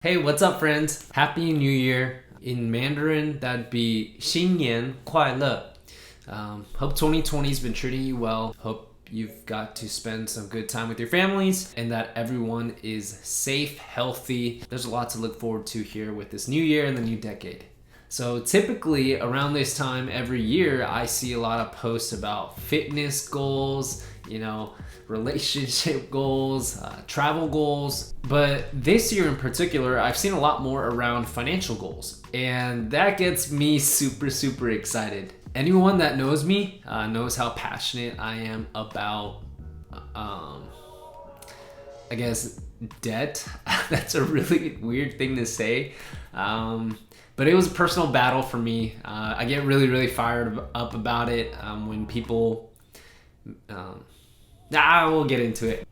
Hey, what's up, friends? Happy New Year. In Mandarin, that'd be 新年快乐. Hope 2020's been treating you well. Hope you've got to spend some good time with your families and that everyone is safe, healthy. There's a lot to look forward to here with this new year and the new decade. So typically around this time every year, I see a lot of posts about fitness goals, relationship goals, travel goals. But this year in particular, I've seen a lot more around financial goals. And that gets me super excited. Anyone that knows me knows how passionate I am about, I guess, debt. That's a really weird thing to say. But it was a personal battle for me. I get really fired up about it when people... we'll get into it.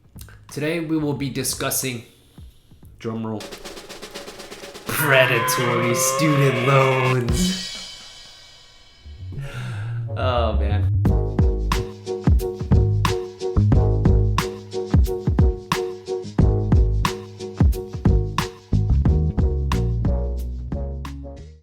Today we will be discussing, drumroll, predatory student loans. Oh man.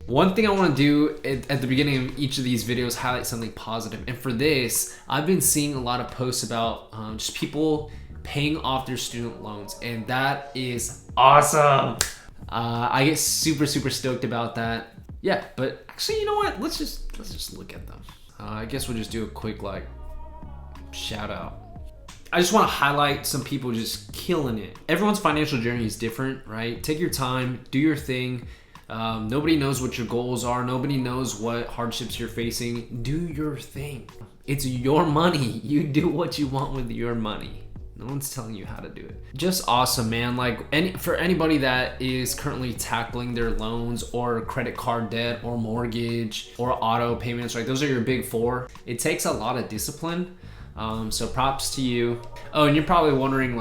One thing I want to do at the beginning of each of these videos, highlight something positive. And for this, I've been seeing a lot of posts about just people paying off their student loans, and that is awesome. I get super stoked about that. Yeah, but actually, you know what? Let's just look at them. I guess we'll just do a quick shout out. I just want to highlight some people just killing it. Everyone's financial journey is different, right? Take your time, do your thing. Nobody knows what your goals are. Nobody knows what hardships you're facing. Do your thing. It's your money. You do what you want with your money. No one's telling you how to do it. Just awesome, man. For anybody that is currently tackling their loans or credit card debt or mortgage or auto payments, right? Those are your big four. It takes a lot of discipline. So props to you. Oh, and you're probably wondering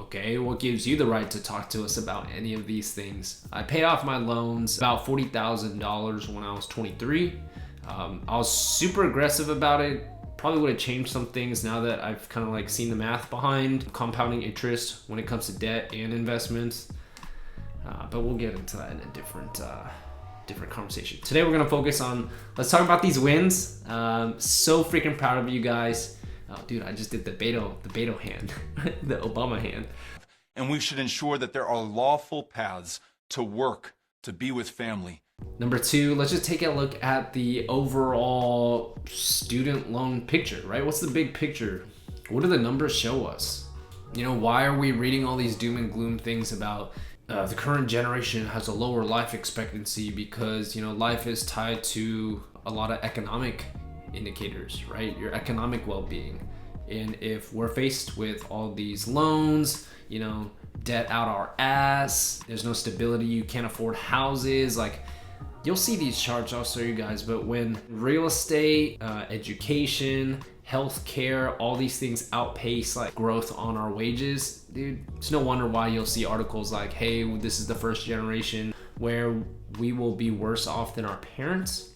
okay, what gives you the right to talk to us about any of these things? I paid off my loans about $40,000 when I was 23. I was super aggressive about it. Probably would have changed some things now that I've kind of seen the math behind compounding interest when it comes to debt and investments. But we'll get into that in a different conversation. Today we're gonna focus on, let's talk about these wins. So freaking proud of you guys. Oh, dude, I just did the Beto hand, the Obama hand. And we should ensure that there are lawful paths to work, to be with family. Number two, let's just take a look at the overall student loan picture, right? What's the big picture? What do the numbers show us? Why are we reading all these doom and gloom things about the current generation has a lower life expectancy because, life is tied to a lot of economic indicators, right? Your economic well-being. And if we're faced with all these loans, debt out our ass, there's no stability, you can't afford houses, you'll see these charts, I'll show you guys, but when real estate, education, healthcare, all these things outpace growth on our wages, dude, it's no wonder why you'll see articles hey, this is the first generation where we will be worse off than our parents.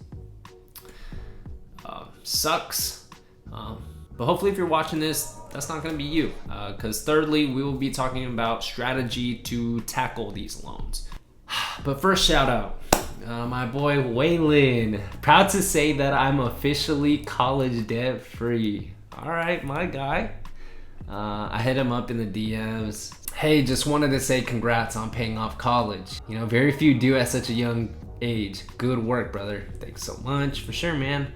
Sucks. But hopefully if you're watching this, that's not going to be you. Because thirdly, we will be talking about strategy to tackle these loans. But first, shout out. My boy Wei Lin. Proud to say that I'm officially college debt free. All right, my guy. I hit him up in the DMs. Hey, just wanted to say congrats on paying off college. Very few do at such a young age. Good work, brother. Thanks so much. For sure, man.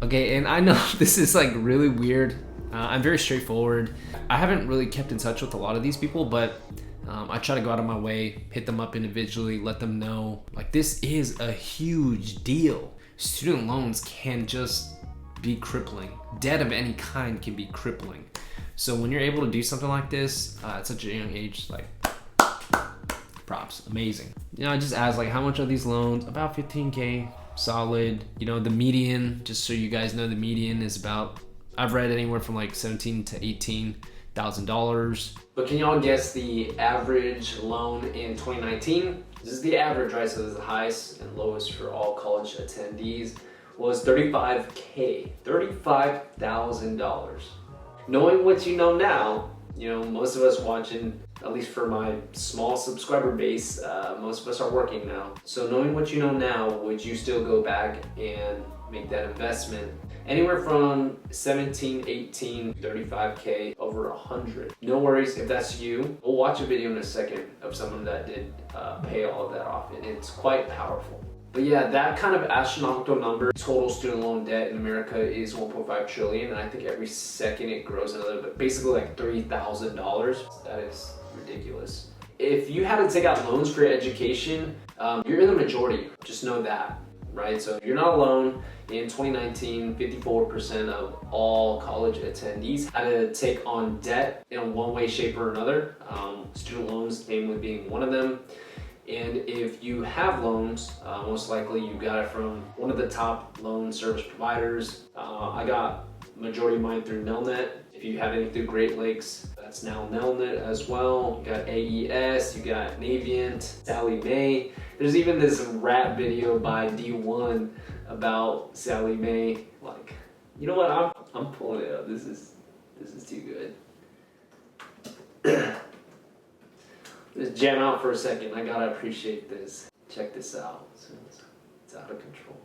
Okay, and I know this is really weird. I'm very straightforward. I haven't really kept in touch with a lot of these people, but I try to go out of my way, hit them up individually, let them know this is a huge deal. Student loans can just be crippling. Debt of any kind can be crippling. So when you're able to do something like this at such a young age, props, amazing. I just asked how much are these loans? About 15K. Solid. The median, just so you guys know, the median is about, I've read anywhere from $17,000 to $18,000. But can y'all guess the average loan in 2019? This is the average, right? So this is the highest and lowest for all college attendees, was $35K, $35,000. Knowing what you know now, most of us watching at least for my small subscriber base, most of us are working now. So knowing what you know now, would you still go back and make that investment? Anywhere from 17, 18, 35K, over 100. No worries if that's you. We'll watch a video in a second of someone that did pay all of that off, and it's quite powerful. But yeah, that kind of astronomical number, total student loan debt in America is 1.5 trillion, and I think every second it grows a little bit, basically like $3,000. That is ridiculous. If you had to take out loans for your education, you're in the majority, just know that, right? So you're not alone. In 2019, 54% of all college attendees had to take on debt in one way, shape, or another. Student loans, namely being one of them. And if you have loans, most likely you got it from one of the top loan service providers. I got majority of mine through Nelnet. If you have any through Great Lakes, that's now Nelnet as well. You got AES, you got Navient, Sallie Mae. There's even this rap video by D1 about Sallie Mae. Like, you know what? I'm pulling it up. This is too good. Let's jam out for a second. I gotta appreciate this. Check this out. It's out of control.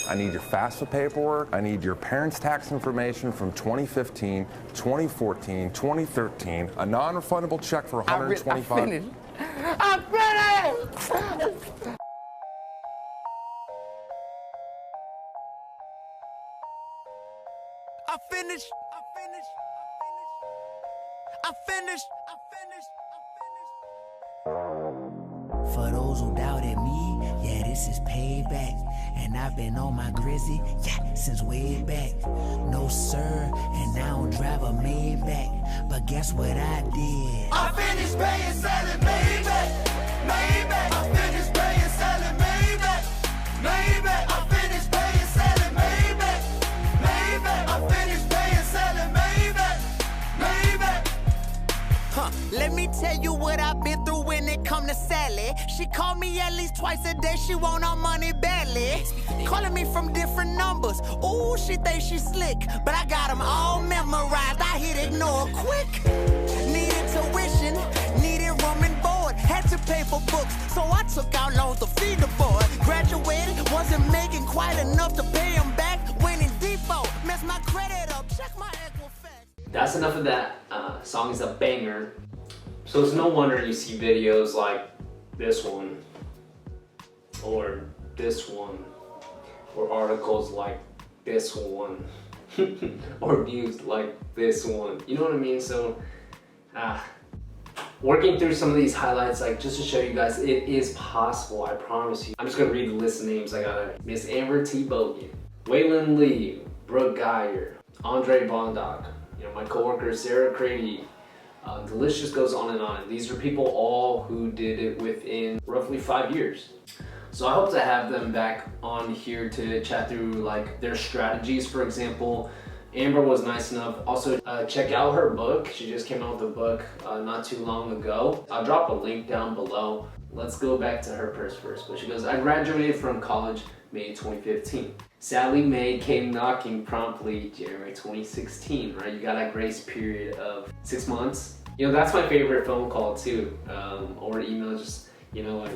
I need your FAFSA paperwork. I need your parents' tax information from 2015, 2014, 2013, a non-refundable check for $125. I'm finished! For those who doubted me, yeah, this is payback. And I've been on my grizzy, yeah, since way back. No sir, and I don't drive a Maybach. But guess what I did? I finished paying SallieMae back. Maybach. I finished paying SallieMae back. Maybach. I finished paying SallieMae back. Maybach. I finished paying SallieMae back. Maybach. Let me tell you what I've been through when it come to Sally. She call me at least twice a day, she want our money badly. Calling me from different numbers, ooh, she think she slick. But I got them all memorized, I hit ignore quick. Needed tuition, needed room and board. Had to pay for books, so I took out loans to feed the boy. Graduated, wasn't making quite enough to pay him back. Went in default, messed my credit up, check my Equifax. That's enough of that. Song is a banger. So it's no wonder you see videos like this one, or this one, or articles like this one, or views like this one. You know what I mean? So, working through some of these highlights, like just to show you guys, it is possible, I promise you. I'm just gonna read the list of names. I got Miss Amber T. Bogan, Wei Lin, Brooke Geyer, Andre Bondock, you know, my coworker Sarah Crady. The list just goes on and on. These are people all who did it within roughly 5 years. So I hope to have them back on here to chat through like their strategies. For example, Amber was nice enough. Also, check out her book. She just came out with a book not too long ago. I'll drop a link down below. Let's go back to her first. But she goes, I graduated from college May 2015. Sallie Mae came knocking promptly January 2016, right? You got that grace period of 6 months. You know, that's my favorite phone call too, or email, just, you know, like,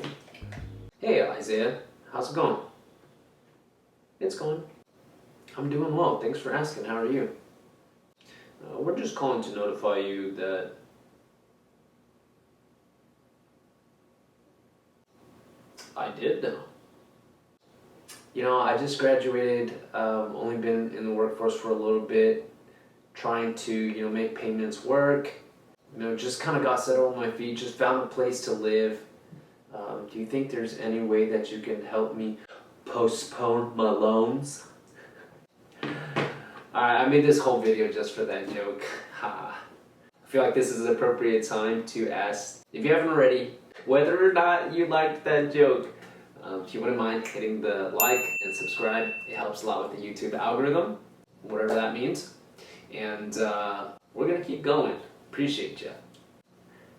hey Isaiah, how's it going? It's going. I'm doing well, thanks for asking, how are you? We're just calling to notify you that I did know. You know, I just graduated, only been in the workforce for a little bit, trying to, you know, make payments work. You know, just kind of got settled on my feet, just found a place to live. Do you think there's any way that you can help me postpone my loans? Alright, I made this whole video just for that joke. I feel like this is an appropriate time to ask, if you haven't already, whether or not you liked that joke. If you wouldn't mind hitting the like and subscribe, it helps a lot with the YouTube algorithm, whatever that means. And we're gonna keep going. Appreciate you.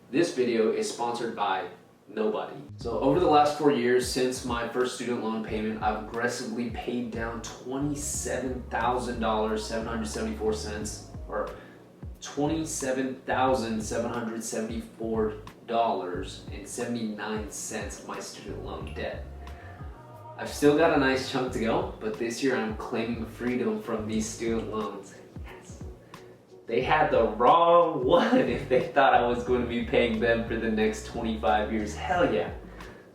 This video is sponsored by Nobody. So over the last 4 years since my first student loan payment, I've aggressively paid down $27,774, or $27,774.79 of my student loan debt. I've still got a nice chunk to go, but this year I'm claiming freedom from these student loans. Yes. They had the wrong one if they thought I was going to be paying them for the next 25 years. Hell yeah.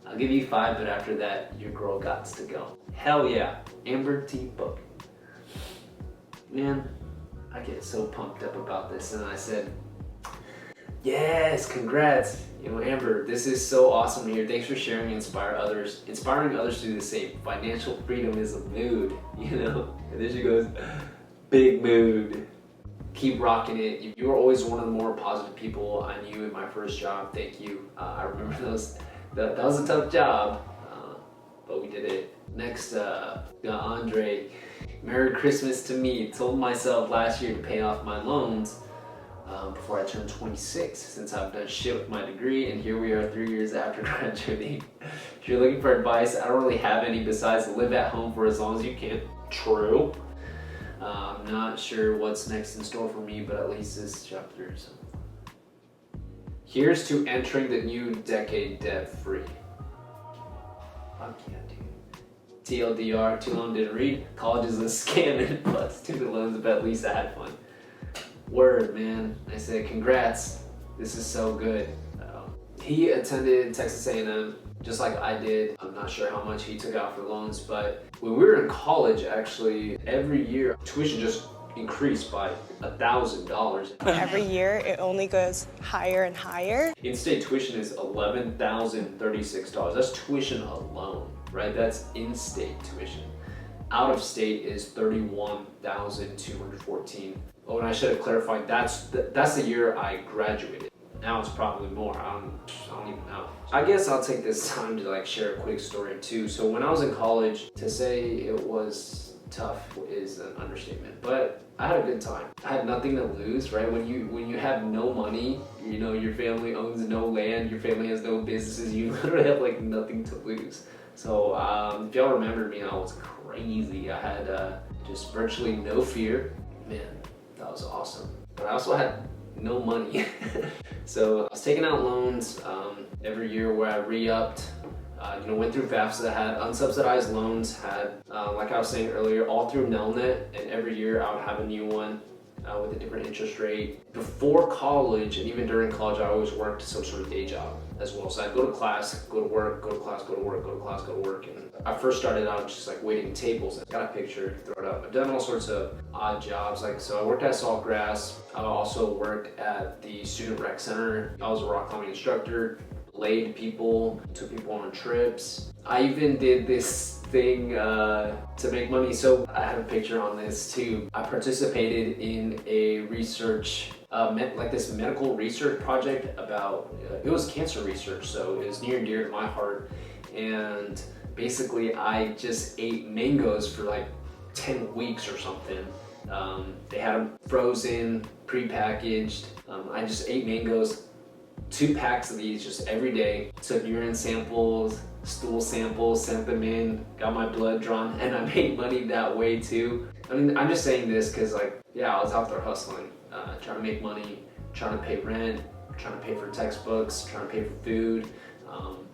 I'll give you 5, but after that, your girl gots to go. Hell yeah. Amber T. Book. Man, I get so pumped up about this, and I said, yes, congrats. You know, Amber, this is so awesome to hear. Thanks for sharing and inspiring others to do the same. Financial freedom is a mood, you know? And then she goes, big mood. Keep rocking it. You were always one of the more positive people I knew in my first job. Thank you. I remember that was a tough job, but we did it. Next, Andre, Merry Christmas to me. Told myself last year to pay off my loans before I turned 26, since I've done shit with my degree, and here we are 3 years after graduating. If you're looking for advice, I don't really have any besides live at home for as long as you can. True. I'm not sure what's next in store for me, but at least this chapter. So. Here's to entering the new decade debt-free. Fuck yeah, dude. TLDR, too long didn't read. College is a scam and plus student loans, but at least I had fun. Word, man. I said, congrats. This is so good. He attended Texas A&M just like I did. I'm not sure how much he took out for loans, but when we were in college, actually, every year, tuition just increased by $1,000. Every year, it only goes higher and higher. In-state tuition is $11,036. That's tuition alone, right? That's in-state tuition. Out of state is $31,214. Oh, and I should have clarified, that's the year I graduated. Now it's probably more. I don't even know. I guess I'll take this time to like share a quick story too. So when I was in college, to say it was tough is an understatement, but I had a good time. I had nothing to lose, right? When you have no money, you know, your family owns no land, your family has no businesses, you literally have like nothing to lose. So if y'all remember me, I was crazy. I had just virtually no fear. Man, that was awesome. But I also had no money. So I was taking out loans every year where I re-upped, went through FAFSA, had unsubsidized loans, had, like I was saying earlier, all through Nelnet, and every year I would have a new one with a different interest rate. Before college, and even during college, I always worked some sort of day job as well. So I'd go to class, go to work, go to class, go to work, go to class, go to work. And I first started out just like waiting tables. I got a picture, throw it up. I've done all sorts of odd jobs. So I worked at Saltgrass. I also worked at the Student Rec Center. I was a rock climbing instructor, laid people, took people on trips. I even did this thing to make money. So I have a picture on this too. I participated in a research, like this medical research project about, it was cancer research, so it was near and dear to my heart. And basically I just ate mangoes for like 10 weeks or something. They had them frozen, pre-packaged. I just ate mangoes, 2 packs of these just every day. Took urine samples, stool samples, sent them in, got my blood drawn, and I made money that way too. I mean, I'm just saying this because I was out there hustling, trying to make money, trying to pay rent, trying to pay for textbooks, trying to pay for food,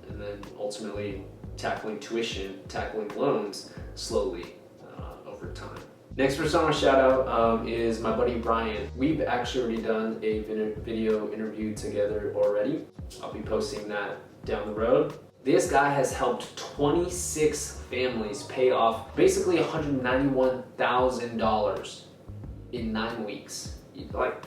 and then ultimately tackling tuition, tackling loans slowly over time. Next person I want to shout out is my buddy Brian. We've actually already done a video interview together already. I'll be posting that down the road. This guy has helped 26 families pay off basically $191,000 in 9 weeks. Like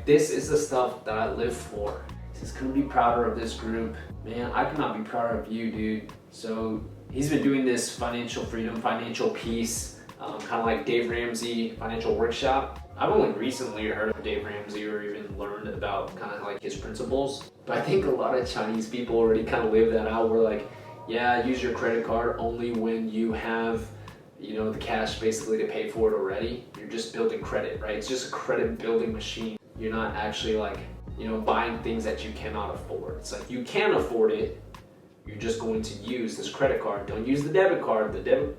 this is the stuff that I live for. Just couldn't be prouder of this group. Man, I could not be prouder of you, dude. So he's been doing this financial freedom, financial peace, kind of like Dave Ramsey financial workshop. I've only recently heard of Dave Ramsey or even learned about kind of like his principles. But I think a lot of Chinese people already kind of live that out. We're like, yeah, use your credit card only when you have, the cash basically to pay for it already. You're just building credit, right? It's just a credit building machine. You're not actually like, you know, buying things that you cannot afford. It's like you can afford it, you're just going to use this credit card. Don't use the debit card.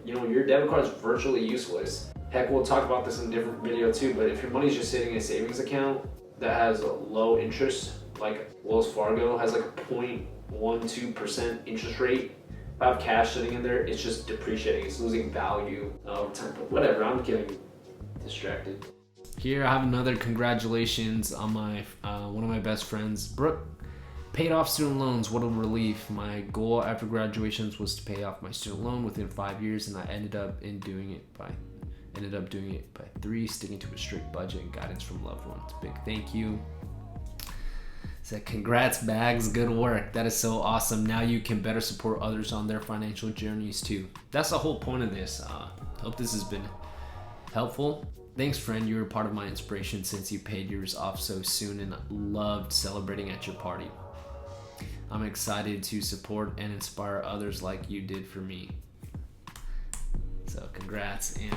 Your debit card is virtually useless. Heck, we'll talk about this in a different video too, but if your money's just sitting in a savings account that has a low interest, like Wells Fargo has like a 0.12% interest rate. If I have cash sitting in there, it's just depreciating. It's losing value over time. But whatever, I'm getting distracted. Here I have another congratulations on my one of my best friends, Brooke. Paid off student loans. What a relief. My goal after graduation was to pay off my student loan within 5 years, and I ended up doing it by 3, sticking to a strict budget and guidance from loved ones. Big thank you. Said, congrats, Bags, good work. That is so awesome. Now you can better support others on their financial journeys too. That's the whole point of this. Hope this has been helpful. Thanks, friend. You were part of my inspiration since you paid yours off so soon and loved celebrating at your party. I'm excited to support and inspire others like you did for me. So congrats. And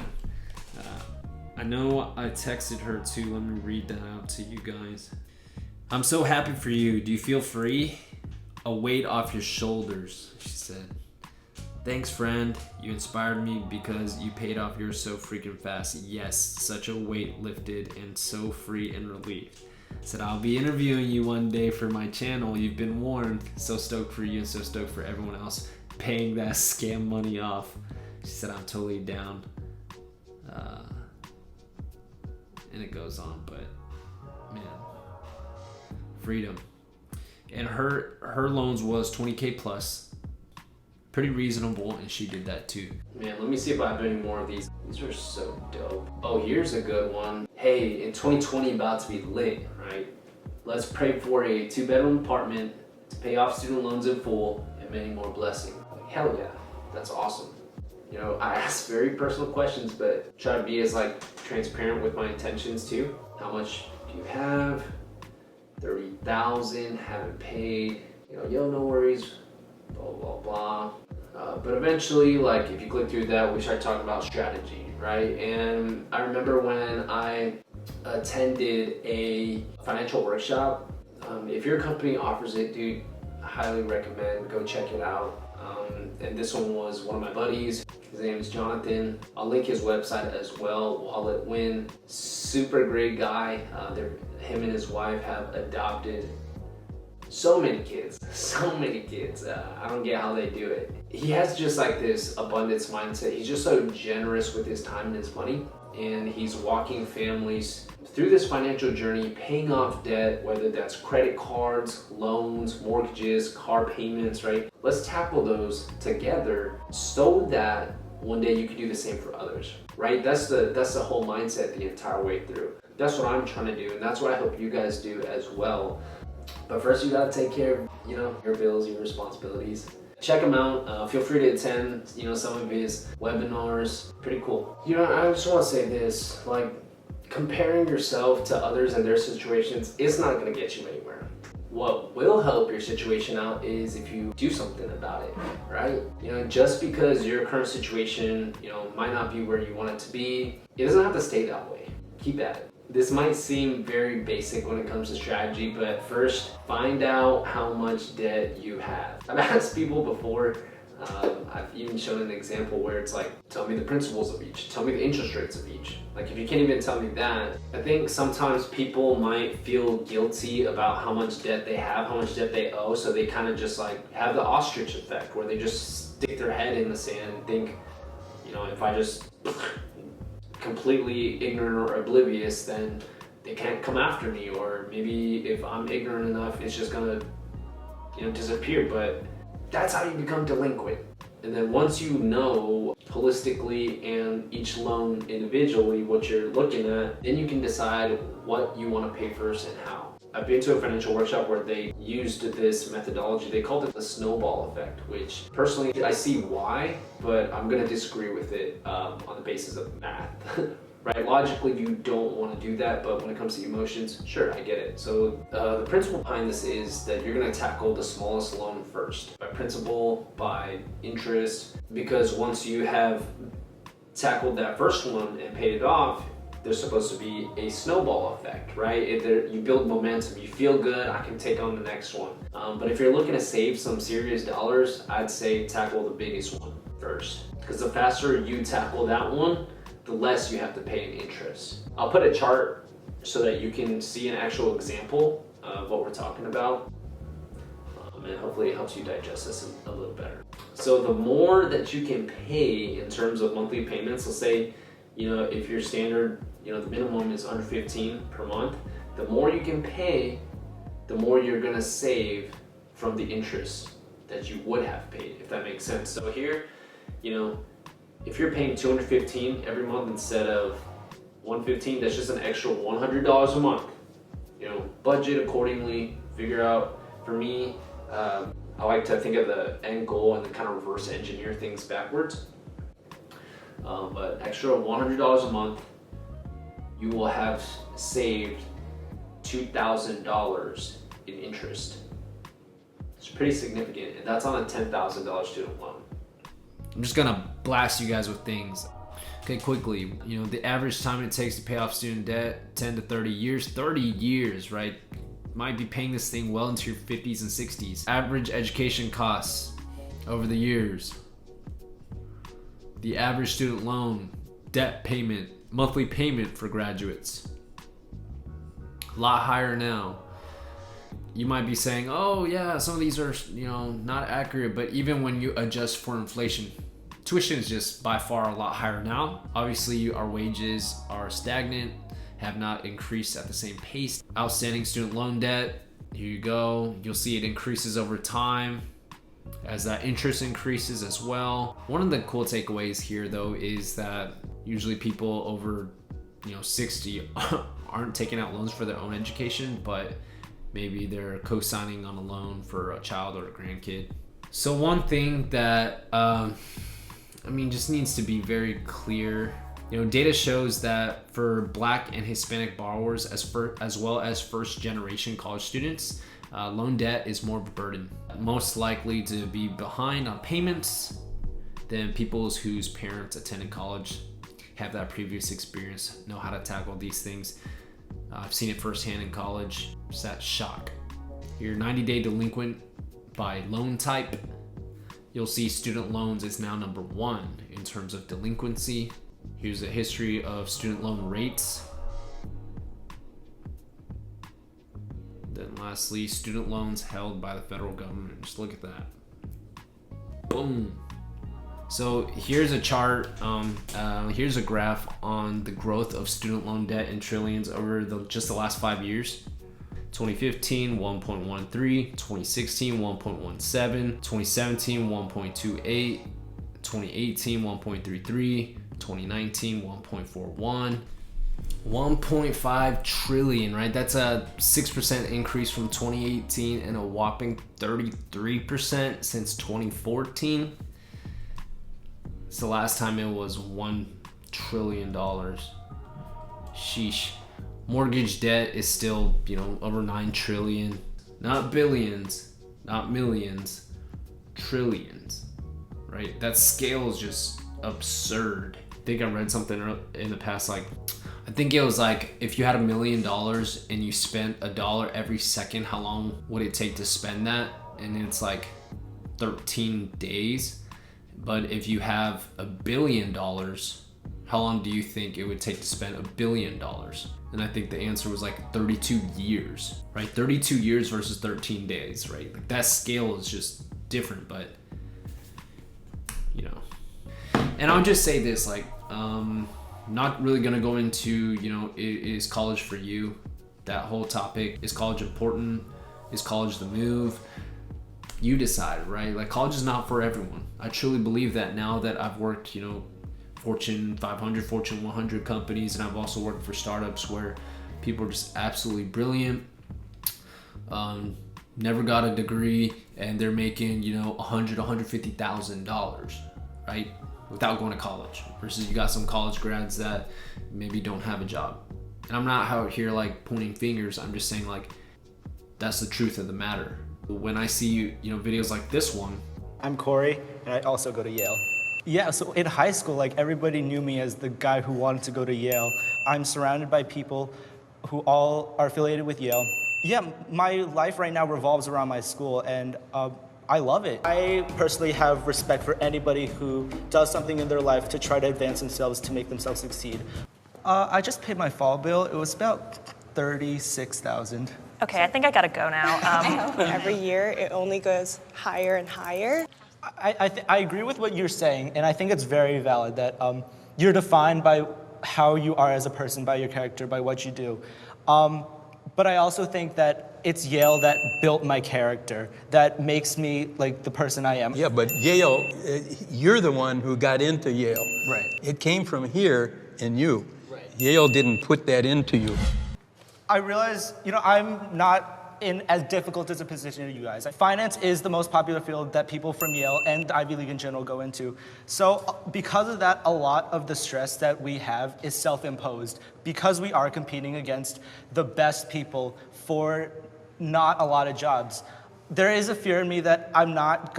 I know I texted her too. Let me read that out to you guys. I'm so happy for you. Do you feel free? A weight off your shoulders, she said. Thanks, friend. You inspired me because you paid off yours so freaking fast. Yes, such a weight lifted and so free and relieved. Said, I'll be interviewing you one day for my channel. You've been warned. So stoked for you and so stoked for everyone else paying that scam money off. She said, I'm totally down. And it goes on, but man, freedom. And her loans was 20K plus. Pretty reasonable, and she did that too. Man, let me see if I have any more of these. These are so dope. Oh, here's a good one. Hey, in 2020 about to be lit, right? Let's pray for a 2-bedroom apartment to pay off student loans in full and many more blessings. Like, hell yeah, that's awesome. You know, I ask very personal questions, but try to be as like transparent with my intentions too. How much do you have? 30,000, haven't paid. You know, yo, no worries. Blah blah blah. But eventually, like if you click through that, we start talking about strategy, right? And I remember when I attended a financial workshop. If your company offers it, dude, I highly recommend go check it out. And this one was one of my buddies. His name is Jonathan. I'll link his website as well. Wallet Win, super great guy. Him and his wife have adopted so many kids. I don't get how they do it. He has just like this abundance mindset. He's just so generous with his time and his money. And he's walking families through this financial journey, paying off debt, whether that's credit cards, loans, mortgages, car payments, right? Let's tackle those together so that one day you can do the same for others, right? That's the whole mindset the entire way through. That's what I'm trying to do, and that's what I hope you guys do as well. But first you gotta take care of, you know, your bills, your responsibilities. Check him out. Feel free to attend, you know, some of his webinars. Pretty cool. You know, I just want to say this, like, comparing yourself to others and their situations, it's not gonna get you anywhere. What will help your situation out is if you do something about it, right? You know, just because your current situation, you know, might not be where you want it to be, it doesn't have to stay that way. Keep at it. This might seem very basic when it comes to strategy, but first, find out how much debt you have. I've asked people before, I've even shown an example where it's like, tell me the principles of each, tell me the interest rates of each. Like if you can't even tell me that, I think sometimes people might feel guilty about how much debt they have, how much debt they owe, so they kind of just like have the Ostrich Effect where they just stick their head in the sand and think, you know, if I just completely ignorant or oblivious, then they can't come after me, or maybe if I'm ignorant enough, it's just gonna, you know, disappear. But that's how you become delinquent. And then once you know holistically and each loan individually what you're looking at, then you can decide what you want to pay first and how. I've been to a financial workshop where they used this methodology. They called it the Snowball Effect, which personally I see why, but I'm gonna disagree with it on the basis of math. Right? Logically, you don't want to do that, but when it comes to emotions, sure, I get it. So the principle behind this is that you're gonna tackle the smallest loan first, by principal, by interest, because once you have tackled that first one and paid it off, there's supposed to be a snowball effect, right? You build momentum, you feel good, I can take on the next one. But if you're looking to save some serious dollars, I'd say tackle the biggest one first. Because the faster you tackle that one, the less you have to pay in interest. I'll put a chart so that you can see an actual example of what we're talking about. And hopefully it helps you digest this a little better. So the more that you can pay in terms of monthly payments, let's say, if your standard, the minimum is under 15 per month, the more you can pay, the more you're gonna save from the interest that you would have paid, if that makes sense. So here, if you're paying $215 every month instead of $115, that's just an extra $100 a month. Budget accordingly, figure out. For me, I like to think of the end goal and then kind of reverse engineer things backwards. But extra $100 a month, you will have saved $2,000 in interest. It's pretty significant, and that's on a $10,000 student loan. I'm just gonna blast you guys with things. Okay, quickly, the average time it takes to pay off student debt, 10 to 30 years. 30 years, right? Might be paying this thing well into your 50s and 60s. Average education costs over the years. The average student loan, debt payment, monthly payment for graduates. A lot higher now. You might be saying, oh yeah, some of these are, not accurate, but even when you adjust for inflation, tuition is just by far a lot higher now. Obviously, our wages are stagnant, have not increased at the same pace. Outstanding student loan debt, here you go. You'll see it increases over time as that interest increases as well. One of the cool takeaways here though is that usually people over 60 aren't taking out loans for their own education, but maybe they're co-signing on a loan for a child or a grandkid. So one thing that just needs to be very clear. Data shows that for Black and Hispanic borrowers, as well as first-generation college students, loan debt is more of a burden. Most likely to be behind on payments than people whose parents attended college, have that previous experience, know how to tackle these things. I've seen it firsthand in college. It's that shock. You're 90-day delinquent by loan type. You'll see student loans is now number 1 in terms of delinquency. Here's a history of student loan rates. Then lastly, student loans held by the federal government. Just look at that. Boom. So here's a chart, here's a graph on the growth of student loan debt in trillions over just the last 5 years. 2015, 1.13, 2016, 1.17, 2017, 1.28, 2018, 1.33, 2019, 1.41, 1.5 trillion, right? That's a 6% increase from 2018 and a whopping 33% since 2014. It's the last time it was $1 trillion. Sheesh. Mortgage debt is still, over 9 trillion. Not billions, not millions, trillions, right? That scale is just absurd. I think I read something in the past, I think it was if you had $1 million and you spent $1 every second, how long would it take to spend that? And it's 13 days. But if you have $1 billion, how long do you think it would take to spend $1 billion? And I think the answer was 32 years, right? 32 years versus 13 days, right? That scale is just different, but and I'll just say this, not really gonna go into, is college for you? That whole topic. Is college important? Is college the move? You decide, right? College is not for everyone. I truly believe that now that I've worked, Fortune 500, Fortune 100 companies, and I've also worked for startups where people are just absolutely brilliant, never got a degree, and they're making, $100,000, $150,000, right? Without going to college, versus you got some college grads that maybe don't have a job. And I'm not out here pointing fingers. I'm just saying that's the truth of the matter. When I see videos like this one. I'm Corey, and I also go to Yale. Yeah, so in high school, like, everybody knew me as the guy who wanted to go to Yale. I'm surrounded by people who all are affiliated with Yale. Yeah, my life right now revolves around my school, and I love it. I personally have respect for anybody who does something in their life to try to advance themselves, to make themselves succeed. I just paid my fall bill. It was about $36,000. Okay, I think I gotta go now. Every year, it only goes higher and higher. I agree with what you're saying, and I think it's very valid that you're defined by how you are as a person, by your character, by what you do. But I also think that it's Yale that built my character, that makes me like the person I am. Yeah, but Yale, you're the one who got into Yale. Right. It came from here in you. Right. Yale didn't put that into you. I realize, I'm not in as difficult as a position as you guys. Finance is the most popular field that people from Yale and the Ivy League in general go into. So because of that, a lot of the stress that we have is self-imposed because we are competing against the best people for not a lot of jobs. There is a fear in me that I'm not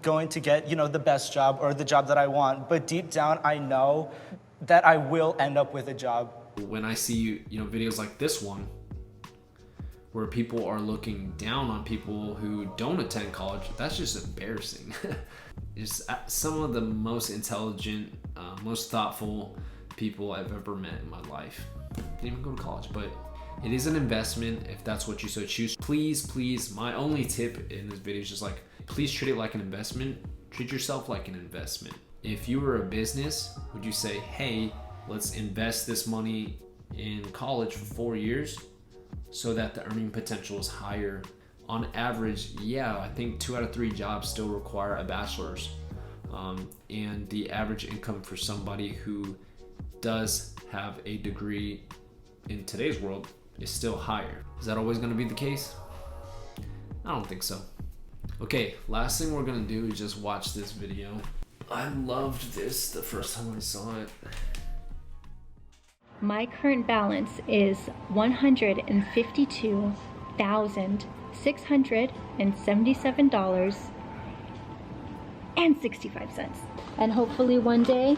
going to get, the best job or the job that I want, but deep down I know that I will end up with a job. When I see, videos like this one, where people are looking down on people who don't attend college, that's just embarrassing. Just some of the most intelligent, most thoughtful people I've ever met in my life. Didn't even go to college, but it is an investment if that's what you so choose. Please, my only tip in this video is just like, please treat it like an investment. Treat yourself like an investment. If you were a business, would you say, hey, let's invest this money in college for 4 years so that the earning potential is higher? On average, yeah, I think 2 out of 3 jobs still require a bachelor's. And the average income for somebody who does have a degree in today's world is still higher. Is that always gonna be the case? I don't think so. Okay, last thing we're gonna do is just watch this video. I loved this the first time I saw it. My current balance is $152,677.65. And hopefully one day,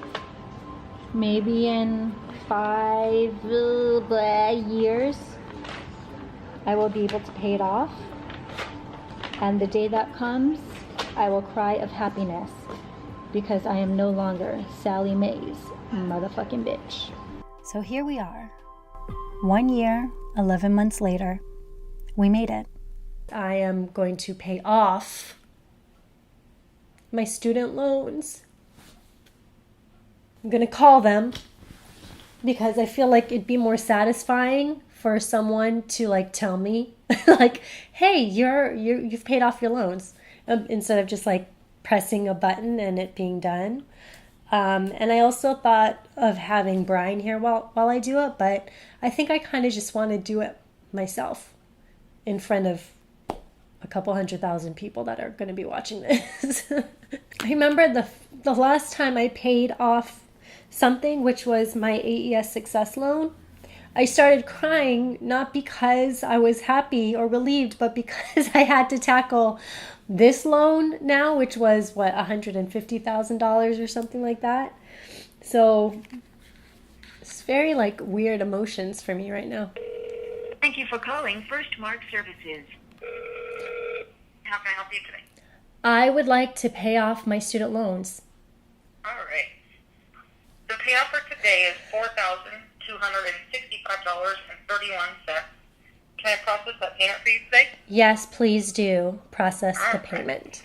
maybe in 5 years, I will be able to pay it off. And the day that comes, I will cry of happiness because I am no longer Sallie Mae's motherfucking bitch. So here we are, 1 year, 11 months later, we made it. I am going to pay off my student loans. I'm going to call them because I feel like it'd be more satisfying for someone to tell me hey, you've paid off your loans, instead of just pressing a button and it being done. And I also thought of having Brian here while I do it, but I think I kind of just want to do it myself in front of a couple 100,000 people that are going to be watching this. I remember the last time I paid off something, which was my AES Success loan. I started crying, not because I was happy or relieved, but because I had to tackle this loan now, which was $150,000 or something like that. So it's very weird emotions for me right now. Thank you for calling First Mark Services. How can I help you today? I would like to pay off my student loans. All right. The payoff for today is $4,265.31. Can I process that payment for you today? Yes, please do process the payment.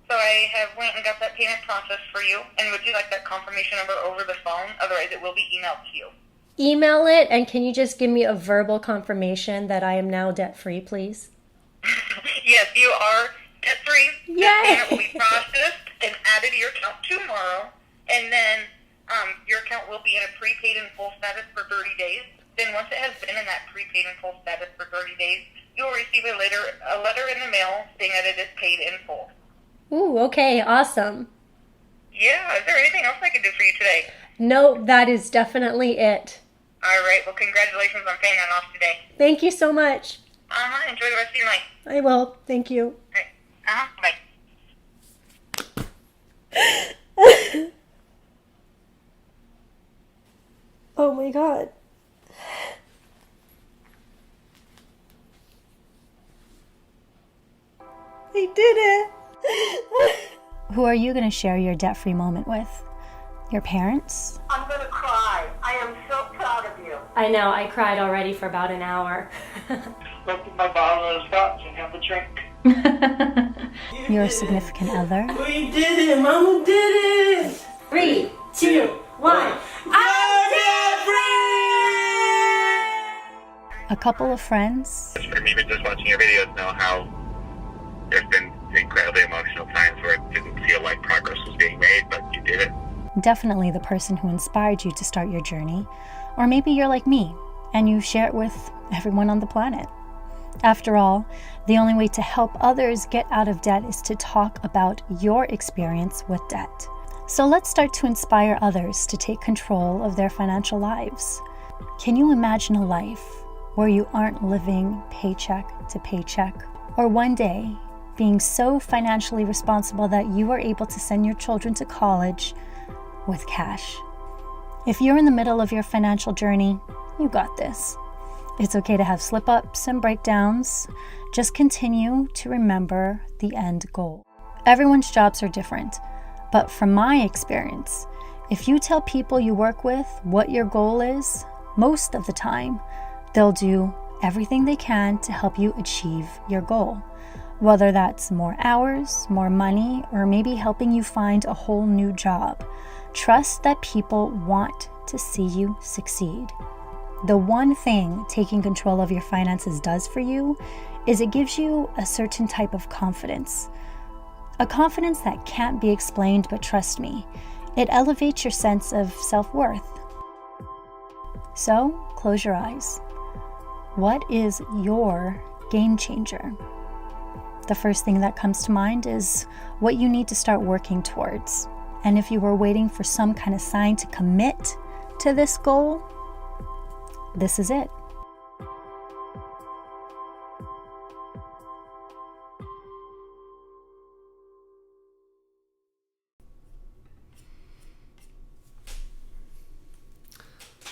So I have went and got that payment processed for you. And would you like that confirmation number over the phone? Otherwise, it will be emailed to you. Email it, and can you just give me a verbal confirmation that I am now debt-free, please? Yes, you are debt-free. Yay! The payment will be processed and added to your account tomorrow. And then your account will be in a prepaid in full status for 30 days. Then once it has been in that prepaid in full status for 30 days, you will receive a letter in the mail saying that it is paid in full. Ooh, okay, awesome. Yeah, is there anything else I can do for you today? No, that is definitely it. All right, well, congratulations on paying that off today. Thank you so much. Enjoy the rest of your night. I will, thank you. All right. Bye. Oh my God. I did it. Who are you going to share your debt-free moment with? Your parents? I'm gonna cry. I am so proud of you. I know, I cried already for about an hour. Look at my bottle of scotch and have a drink. Your significant other? We did it! Mama did it! 3, 2, 1. A couple of friends? From even just watching your videos know how there's been incredibly emotional times where it didn't feel like progress was being made, but you did it. Definitely the person who inspired you to start your journey. Or maybe you're like me, and you share it with everyone on the planet. After all, the only way to help others get out of debt is to talk about your experience with debt. So let's start to inspire others to take control of their financial lives. Can you imagine a life where you aren't living paycheck to paycheck? Or one day, being so financially responsible that you are able to send your children to college with cash? If you're in the middle of your financial journey, you got this. It's okay to have slip-ups and breakdowns. Just continue to remember the end goal. Everyone's jobs are different, but from my experience, if you tell people you work with what your goal is, most of the time, they'll do everything they can to help you achieve your goal. Whether that's more hours, more money, or maybe helping you find a whole new job. Trust that people want to see you succeed. The one thing taking control of your finances does for you is it gives you a certain type of confidence. A confidence that can't be explained, but trust me, it elevates your sense of self-worth. So, close your eyes. What is your game changer? The first thing that comes to mind is what you need to start working towards. And if you were waiting for some kind of sign to commit to this goal, this is it.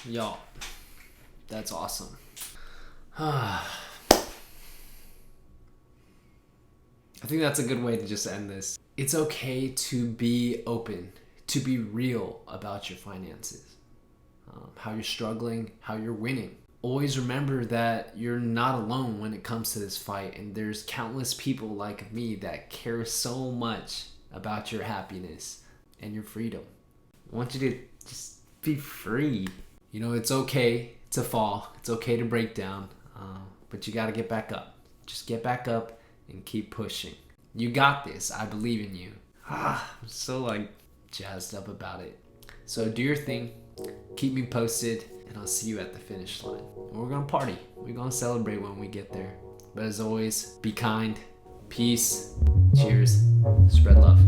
Y'all, that's awesome. I think that's a good way to just end this. It's okay to be open, to be real about your finances. How you're struggling, how you're winning. Always remember that you're not alone when it comes to this fight, and there's countless people like me that care so much about your happiness and your freedom. I want you to just be free. You know, it's okay to fall. It's okay to break down, but you got to get back up. Just get back up and keep pushing. You got this. I believe in you. I'm so jazzed up about it. So do your thing. Keep me posted, and I'll see you at the finish line. And we're gonna party. We're gonna celebrate when we get there. But as always, be kind. Peace. Cheers. Spread love.